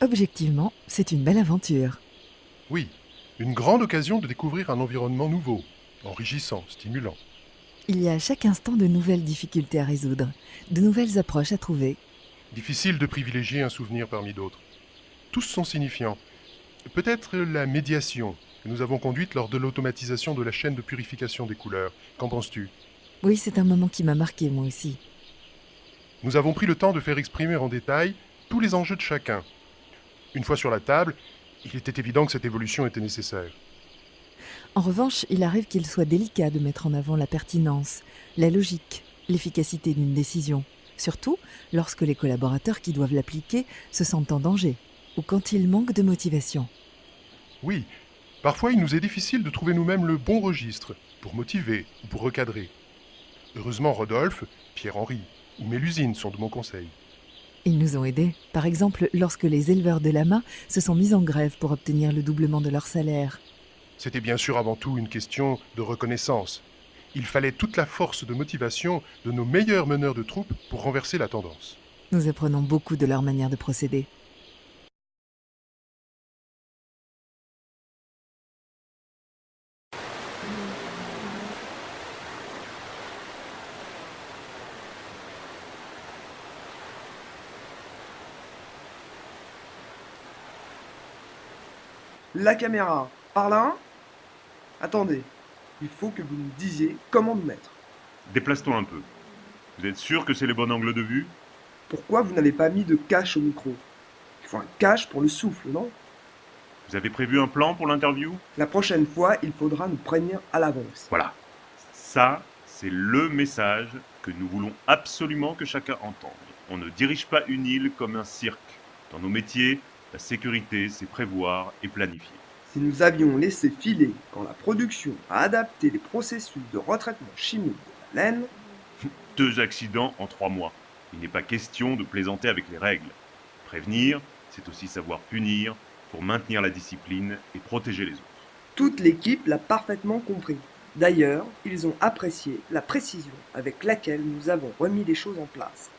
Objectivement, c'est une belle aventure. Oui, une grande occasion de découvrir un environnement nouveau, enrichissant, stimulant. Il y a à chaque instant de nouvelles difficultés à résoudre, de nouvelles approches à trouver. Difficile de privilégier un souvenir parmi d'autres. Tous sont signifiants. Peut-être la médiation que nous avons conduite lors de l'automatisation de la chaîne de purification des couleurs. Qu'en penses-tu? Oui, c'est un moment qui m'a marqué moi aussi. Nous avons pris le temps de faire exprimer en détail tous les enjeux de chacun. Une fois sur la table, il était évident que cette évolution était nécessaire. En revanche, il arrive qu'il soit délicat de mettre en avant la pertinence, la logique, l'efficacité d'une décision, surtout lorsque les collaborateurs qui doivent l'appliquer se sentent en danger ou quand ils manquent de motivation. Oui, parfois il nous est difficile de trouver nous-mêmes le bon registre pour motiver ou pour recadrer. Heureusement, Rodolphe, Pierre-Henri ou Mélusine sont de mon conseil. Ils nous ont aidés, par exemple lorsque les éleveurs de lamas se sont mis en grève pour obtenir le doublement de leur salaire. C'était bien sûr avant tout une question de reconnaissance. Il fallait toute la force de motivation de nos meilleurs meneurs de troupes pour renverser la tendance. Nous apprenons beaucoup de leur manière de procéder. La caméra, par là. Attendez, il faut que vous nous disiez comment nous mettre. Déplace-toi un peu. Vous êtes sûr que c'est le bon angle de vue? Pourquoi vous n'avez pas mis de cache au micro? Il faut un cache pour le souffle, non? Vous avez prévu un plan pour l'interview? La prochaine fois, il faudra nous prévenir à l'avance. Voilà. Ça, c'est le message que nous voulons absolument que chacun entende. On ne dirige pas une île comme un cirque. Dans nos métiers, la sécurité, c'est prévoir et planifier. Si nous avions laissé filer quand la production a adapté les processus de retraitement chimique de la laine, 2 accidents en 3 mois. Il n'est pas question de plaisanter avec les règles. Prévenir, c'est aussi savoir punir pour maintenir la discipline et protéger les autres. toute l'équipe l'a parfaitement compris. D'ailleurs, ils ont apprécié la précision avec laquelle nous avons remis les choses en place.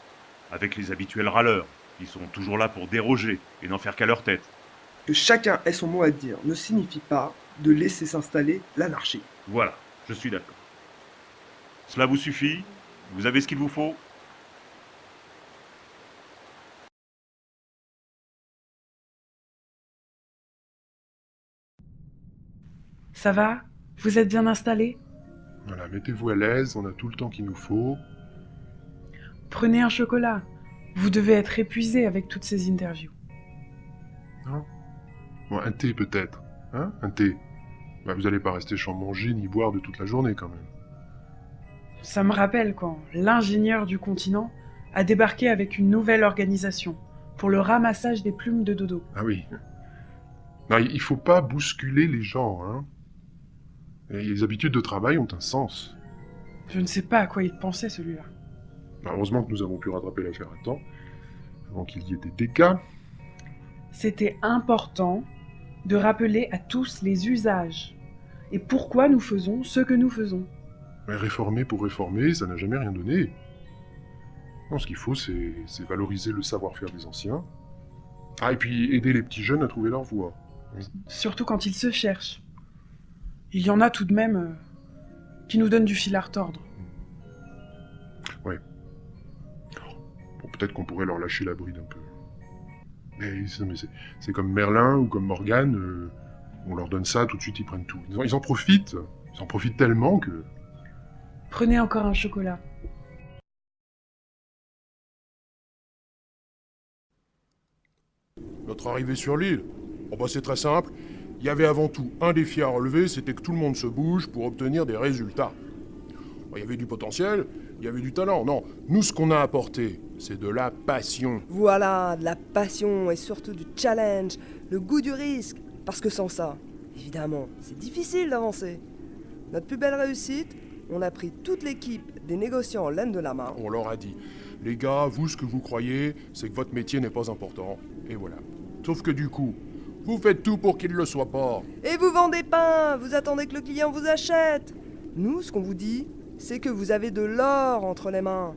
Avec les habituels râleurs, ils sont toujours là pour déroger et n'en faire qu'à leur tête. Que chacun ait son mot à dire ne signifie pas de laisser s'installer l'anarchie. Voilà, je suis d'accord. Cela vous suffit? Vous avez ce qu'il vous faut? Ça va? Vous êtes bien installés? Voilà, mettez-vous à l'aise, on a tout le temps qu'il nous faut. Prenez un chocolat. Vous devez être épuisés avec toutes ces interviews. Non? Bon, un thé peut-être. Hein? Un thé. Bah, vous allez pas rester sans manger ni boire de toute la journée quand même. Ça me rappelle quand l'ingénieur du continent a débarqué avec une nouvelle organisation pour le ramassage des plumes de dodo. Ah oui. Non, il faut pas bousculer les gens, hein. Et les habitudes de travail ont un sens. Je ne sais pas à quoi il pensait celui-là. Bah, heureusement que nous avons pu rattraper l'affaire à temps, avant qu'il y ait des dégâts. C'était important de rappeler à tous les usages et pourquoi nous faisons ce que nous faisons. Mais réformer pour réformer, ça n'a jamais rien donné. Non, ce qu'il faut, c'est valoriser le savoir-faire des anciens. Ah, et puis aider les petits jeunes à trouver leur voie. Surtout quand ils se cherchent. Il y en a tout de même qui nous donnent du fil à retordre. Bon, peut-être qu'on pourrait leur lâcher la bride un peu. Mais c'est comme Merlin ou comme Morgane, on leur donne ça, tout de suite ils prennent tout. Ils en profitent tellement que... Prenez encore un chocolat. Notre arrivée sur l'île, oh bah c'est très simple. Il y avait avant tout un défi à relever, c'était que tout le monde se bouge pour obtenir des résultats. Bon, il y avait du potentiel, il y avait du talent. Non, nous ce qu'on a apporté, c'est de la passion. Voilà, de la passion et surtout du challenge, le goût du risque. Parce que sans ça, évidemment, c'est difficile d'avancer. Notre plus belle réussite, on a pris toute l'équipe des négociants en laine de la main. On leur a dit, les gars, vous ce que vous croyez, c'est que votre métier n'est pas important. Et voilà. Sauf que du coup, vous faites tout pour qu'il ne le soit pas. Et vous vendez pas, vous attendez que le client vous achète. Nous, ce qu'on vous dit, c'est que vous avez de l'or entre les mains.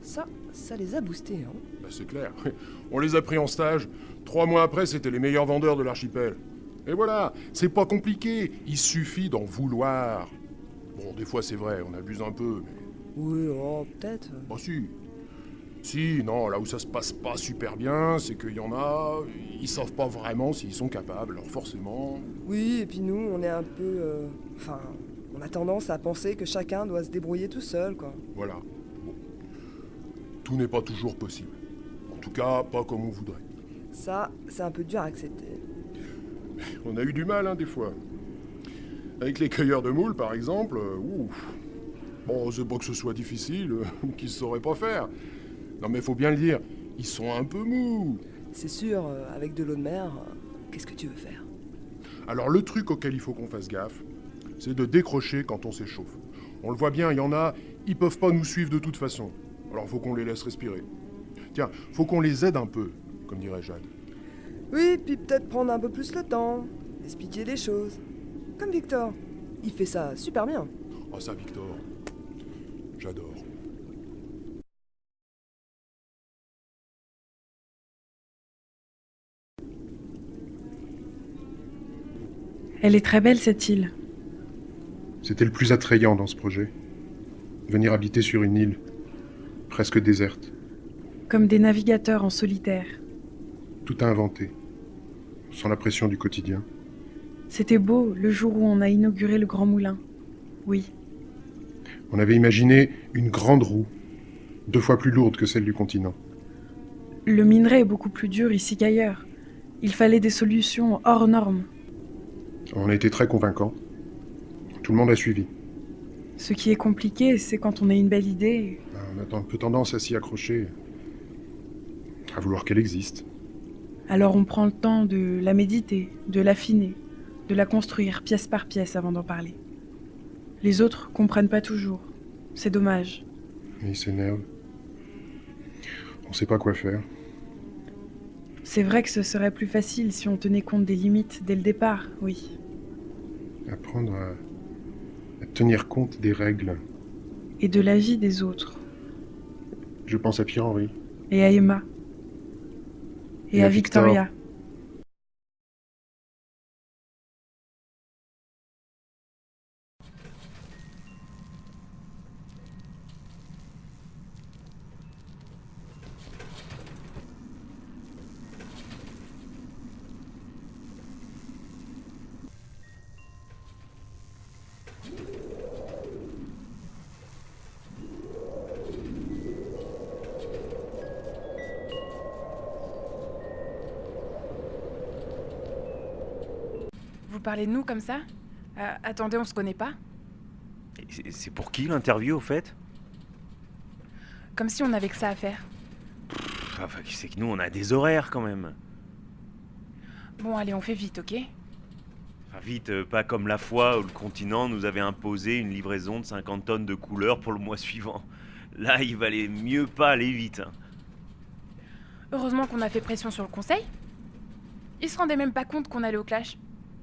Ça les a boostés, hein. Bah, c'est clair. On les a pris en stage. 3 mois après, c'était les meilleurs vendeurs de l'archipel. Et voilà, c'est pas compliqué. Il suffit d'en vouloir. Bon, des fois, c'est vrai, on abuse un peu, mais... Oui, oh, peut-être. Bah si. Si, non, là où ça se passe pas super bien, c'est qu'il y en a, ils savent pas vraiment s'ils sont capables, alors forcément... Oui, et puis nous, on est un peu... Enfin, on a tendance à penser que chacun doit se débrouiller tout seul, quoi. Voilà. Bon. Tout n'est pas toujours possible. En tout cas, pas comme on voudrait. Ça, c'est un peu dur à accepter. On a eu du mal, hein, des fois. Avec les cueilleurs de moules, par exemple, ouf. Bon, c'est pas que ce soit difficile, qu'ils sauraient pas faire. Non mais faut bien le dire, ils sont un peu mous. C'est sûr, avec de l'eau de mer, qu'est-ce que tu veux faire? Alors le truc auquel il faut qu'on fasse gaffe, c'est de décrocher quand on s'échauffe. On le voit bien, il y en a, ils peuvent pas nous suivre de toute façon. Alors faut qu'on les laisse respirer. Tiens, faut qu'on les aide un peu, comme dirait Jade. Oui, puis peut-être prendre un peu plus le temps, expliquer des choses. Comme Victor. Il fait ça super bien. Oh ça, Victor, j'adore. Elle est très belle, cette île. C'était le plus attrayant dans ce projet. Venir habiter sur une île, presque déserte. Comme des navigateurs en solitaire. Tout à inventer, sans la pression du quotidien. C'était beau, le jour où on a inauguré le Grand Moulin. Oui. On avait imaginé une grande roue, 2 fois plus lourde que celle du continent. Le minerai est beaucoup plus dur ici qu'ailleurs. Il fallait des solutions hors normes. On a été très convaincants. Tout le monde a suivi. Ce qui est compliqué, c'est quand on a une belle idée. On a un peu tendance à s'y accrocher, à vouloir qu'elle existe. Alors on prend le temps de la méditer, de l'affiner, de la construire pièce par pièce avant d'en parler. Les autres comprennent pas toujours. C'est dommage. Et ils s'énervent. On sait pas quoi faire. C'est vrai que ce serait plus facile si on tenait compte des limites dès le départ, oui. Apprendre à tenir compte des règles. Et de la vie des autres. Je pense à Pierre-Henri. Et à Emma. Et à Victoria. Vous parlez de nous comme ça? Attendez, on se connaît pas? C'est pour qui l'interview au fait? Comme si on avait que ça à faire. Enfin, c'est que nous on a des horaires quand même. Bon, allez, on fait vite, ok? Enfin vite, pas comme la fois où le continent nous avait imposé une livraison de 50 tonnes de couleurs pour le mois suivant. Là, il valait mieux pas aller vite. Hein. Heureusement qu'on a fait pression sur le conseil. Ils se rendaient même pas compte qu'on allait au clash.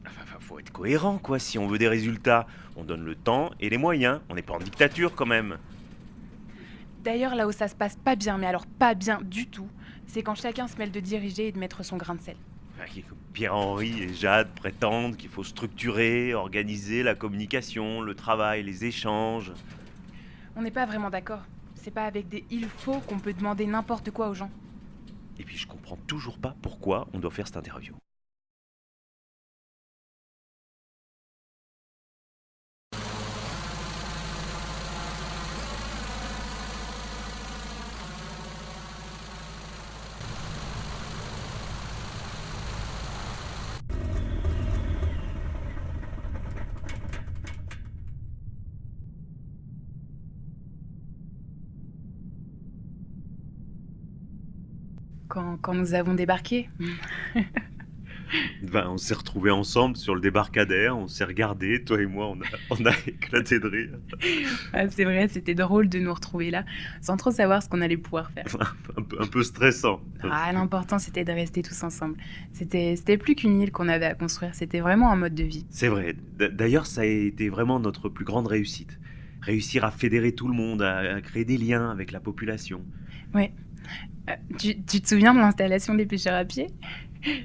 Enfin, faut être cohérent quoi, si on veut des résultats. On donne le temps et les moyens. On n'est pas en dictature quand même. D'ailleurs, là où ça se passe pas bien, mais alors pas bien du tout, c'est quand chacun se mêle de diriger et de mettre son grain de sel. Pierre-Henri et Jade prétendent qu'il faut structurer, organiser la communication, le travail, les échanges. On n'est pas vraiment d'accord. C'est pas avec des il faut qu'on peut demander n'importe quoi aux gens. Et puis je comprends toujours pas pourquoi on doit faire cette interview. Quand nous avons débarqué. On s'est retrouvés ensemble sur le débarcadère, on s'est regardés, toi et moi, on a éclaté de rire. Ah, c'est vrai, c'était drôle de nous retrouver là, sans trop savoir ce qu'on allait pouvoir faire. un peu stressant. L'important c'était de rester tous ensemble. C'était plus qu'une île qu'on avait à construire, c'était vraiment un mode de vie. C'est vrai, d'ailleurs ça a été vraiment notre plus grande réussite. réussir à fédérer tout le monde, à créer des liens avec la population. Ouais. Tu te souviens de l'installation des pêcheurs à pied?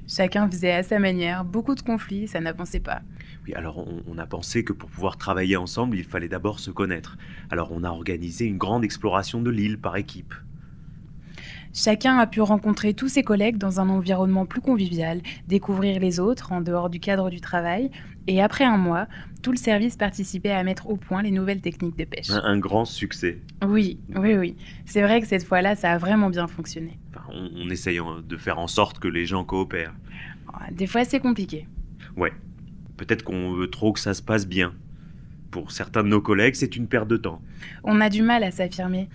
Chacun faisait à sa manière, beaucoup de conflits, ça n'avançait pas. Oui, alors on a pensé que pour pouvoir travailler ensemble, il fallait d'abord se connaître. Alors on a organisé une grande exploration de l'île par équipe. Chacun a pu rencontrer tous ses collègues dans un environnement plus convivial, découvrir les autres en dehors du cadre du travail, et après un mois, tout le service participait à mettre au point les nouvelles techniques de pêche. Un grand succès. Oui, oui, oui. C'est vrai que cette fois-là, ça a vraiment bien fonctionné. Enfin, on essaye de faire en sorte que les gens coopèrent. Des fois, c'est compliqué. Ouais, peut-être qu'on veut trop que ça se passe bien. Pour certains de nos collègues, c'est une perte de temps. On a du mal à s'affirmer.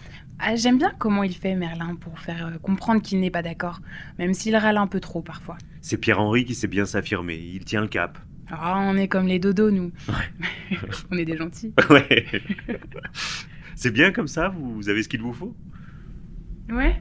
Ah, j'aime bien comment il fait, Merlin, pour faire comprendre qu'il n'est pas d'accord, même s'il râle un peu trop parfois. C'est Pierre-Henri qui sait bien s'affirmer, il tient le cap. Ah, on est comme les dodos, nous. On est des gentils. Ouais. C'est bien comme ça, vous avez ce qu'il vous faut? Ouais,